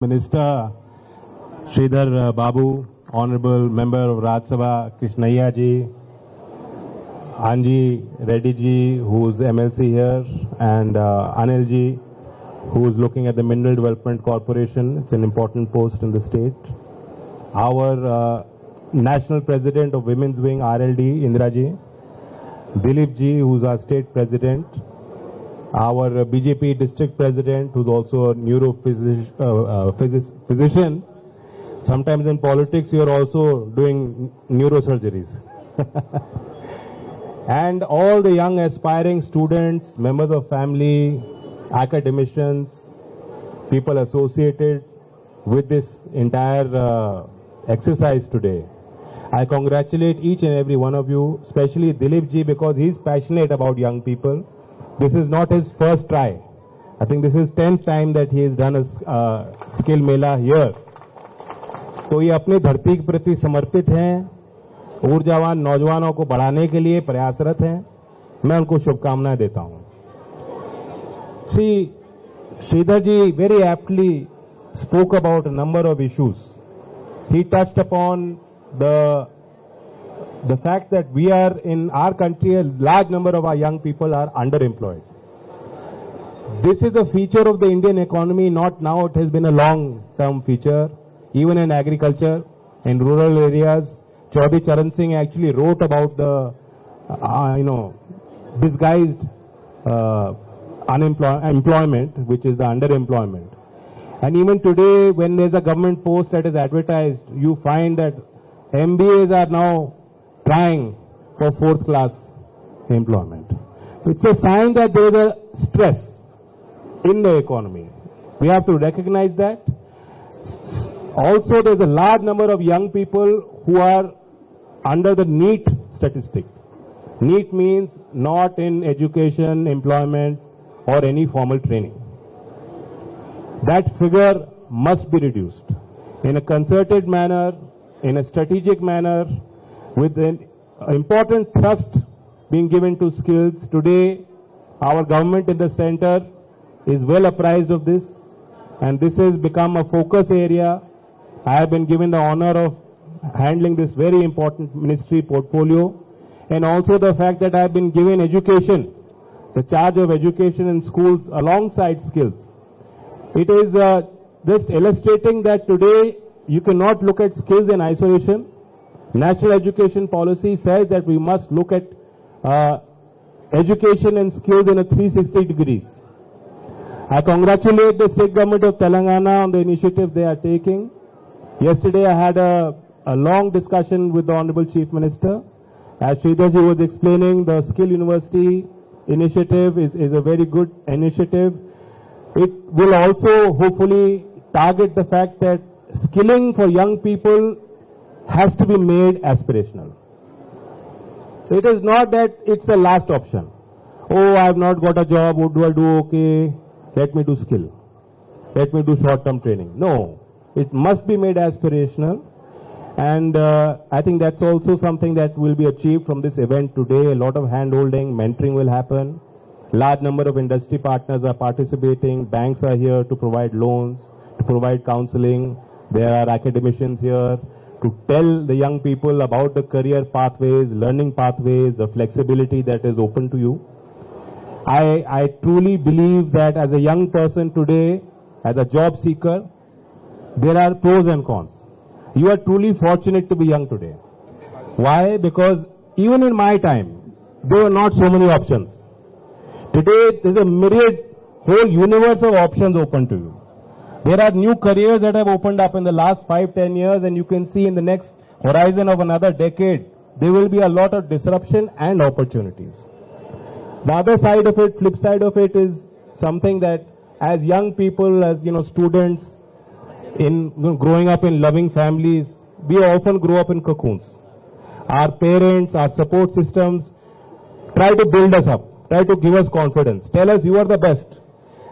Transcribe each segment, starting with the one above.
Minister Sridhar Babu, Honorable Member of Rajya Sabha Krishnaiya ji, Anji Reddy ji, who's MLC here, and Anil ji, who's looking at the Mineral Development Corporation. It's an important post in the state. Our National President of Women's Wing, RLD, Indira ji, Dilip ji, who's our State President, our BJP District President, who's also a physician. Sometimes in politics, you're also doing neurosurgeries. And all the young aspiring students, members of family, academicians, people associated with this entire exercise today. I congratulate each and every one of you, especially Dilip ji, because he's passionate about young people. This is not his first try. I think this is 10th time that he has done a skill mela here. तो ये अपनी धरती के प्रति समर्पित हैं, ऊर्जावान नौजवानों को बढ़ाने के लिए प्रयासरत हैं. मैं उनको शुभकामनाएं देता हूं. See, Sridhar ji very aptly spoke about a number of issues. He touched upon the fact that we are in our country, a large number of our young people are underemployed. This is a feature of the Indian economy, not now, it has been a long-term feature. Even in agriculture, in rural areas, Chaudhary Charan Singh actually wrote about the, disguised employment, which is the underemployment. And even today, when there's a government post that is advertised, you find that MBAs are now trying for fourth class employment. It's a sign that there is a stress in the economy. We have to recognize that. Also, there's a large number of young people who are under the NEET statistic. NEET means not in education, employment, or any formal training. That figure must be reduced in a concerted manner, in a strategic manner, with an important thrust being given to skills. Today, our government in the center is well apprised of this, and this has become a focus area. I have been given the honor of handling this very important ministry portfolio, and also the fact that I have been given education, the charge of education in schools alongside skills. It is just illustrating that today you cannot look at skills in isolation. National education policy says that we must look at education and skills in a 360 degrees. I congratulate the state government of Telangana on the initiative they are taking. Yesterday I had a long discussion with the Honorable Chief Minister. As Sridhar ji was explaining, the Skill University initiative is a very good initiative. It will also hopefully target the fact that skilling for young people has to be made aspirational. It is not that it's the last option. Oh, I have not got a job, what do I do? Okay, let me do skill. Let me do short-term training. No, it must be made aspirational. And I think that's also something that will be achieved from this event today. A lot of hand-holding, mentoring will happen. Large number of industry partners are participating. Banks are here to provide loans, to provide counseling. There are academicians here to tell the young people about the career pathways, learning pathways, the flexibility that is open to you. I truly believe that as a young person today, as a job seeker, there are pros and cons. You are truly fortunate to be young today. Why? Because even in my time, there were not so many options. Today, there is a myriad, whole universe of options open to you. There are new careers that have opened up in the last 5-10 years, and you can see in the next horizon of another decade, there will be a lot of disruption and opportunities. The other side of it, flip side of it, is something that as young people, as students, in growing up in loving families, we often grow up in cocoons. Our parents, our support systems try to build us up, try to give us confidence, tell us you are the best.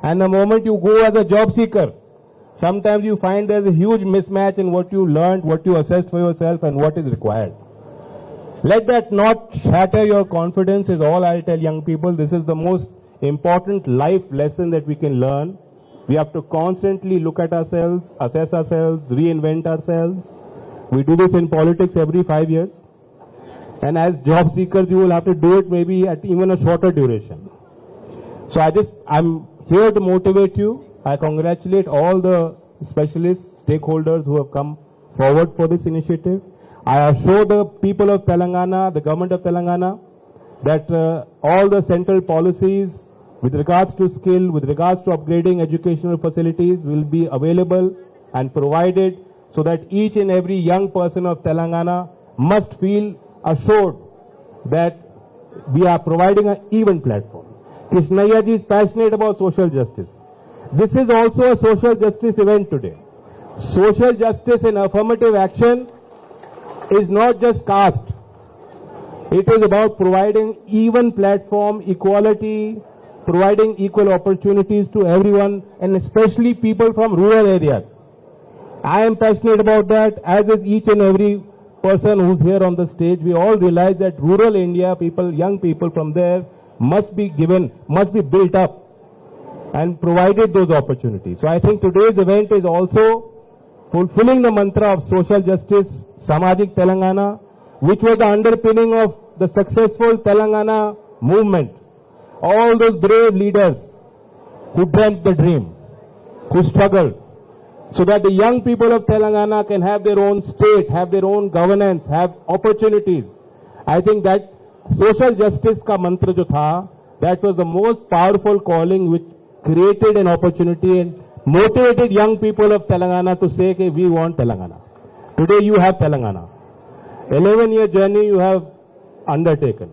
And the moment you go as a job seeker, sometimes you find there's a huge mismatch in what you learned, what you assessed for yourself, and what is required. Let that not shatter your confidence is all I'll tell young people. This is the most important life lesson that we can learn. We have to constantly look at ourselves, assess ourselves, reinvent ourselves. We do this in politics every 5 years. And as job seekers, you will have to do it maybe at even a shorter duration. So I'm here to motivate you. I congratulate all the specialists, stakeholders who have come forward for this initiative. I assure the people of Telangana, the government of Telangana, that all the central policies with regards to skill, with regards to upgrading educational facilities will be available and provided so that each and every young person of Telangana must feel assured that we are providing an even platform. Krishnaiah ji is passionate about social justice. This is also a social justice event today. Social justice and affirmative action is not just caste. It is about providing even platform, equality, providing equal opportunities to everyone, and especially people from rural areas. I am passionate about that, as is each and every person who's here on the stage. We all realize that rural India, people, young people from there must be built up and provided those opportunities. So I think today's event is also fulfilling the mantra of social justice, Samajik Telangana, which was the underpinning of the successful Telangana movement. All those brave leaders who dreamt the dream, who struggled, so that the young people of Telangana can have their own state, have their own governance, have opportunities. I think that social justice ka mantra jo tha, that was the most powerful calling which created an opportunity and motivated young people of Telangana to say, okay, we want Telangana. Today you have Telangana. 11-year journey you have undertaken.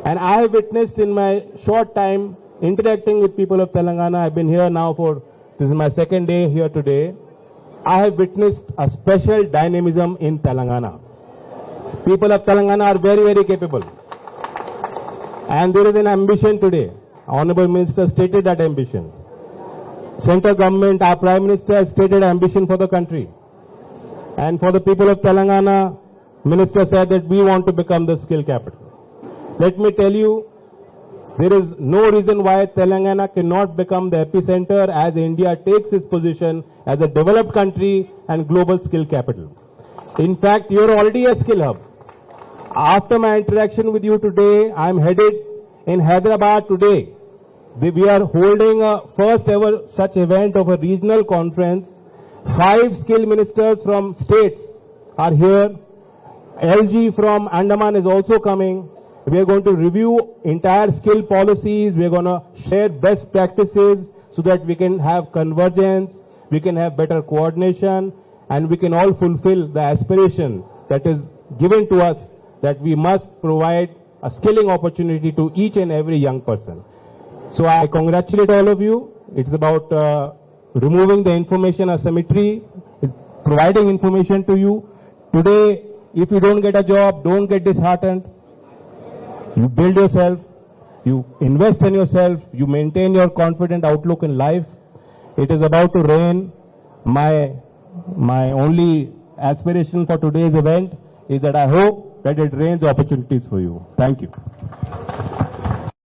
And I have witnessed in my short time interacting with people of Telangana. I've been here now this is my second day here today. I have witnessed a special dynamism in Telangana. People of Telangana are very, very capable. And there is an ambition today. Honorable Minister stated that ambition. Central government, our Prime Minister has stated ambition for the country. And for the people of Telangana, Minister said that we want to become the skill capital. Let me tell you, there is no reason why Telangana cannot become the epicenter as India takes its position as a developed country and global skill capital. In fact, you are already a skill hub. After my interaction with you today, I am headed in Hyderabad today. We are holding a first ever such event of a regional conference. 5 skill ministers from states are here. LG from Andaman is also coming. We are going to review entire skill policies. We are going to share best practices so that we can have convergence, we can have better coordination, and we can all fulfill the aspiration that is given to us that we must provide a skilling opportunity to each and every young person. So I congratulate all of you. It's about removing the information asymmetry, providing information to you. Today, if you don't get a job, don't get disheartened. You build yourself, you invest in yourself, you maintain your confident outlook in life. It is about to rain. My only aspiration for today's event is that I hope that it rains opportunities for you. Thank you.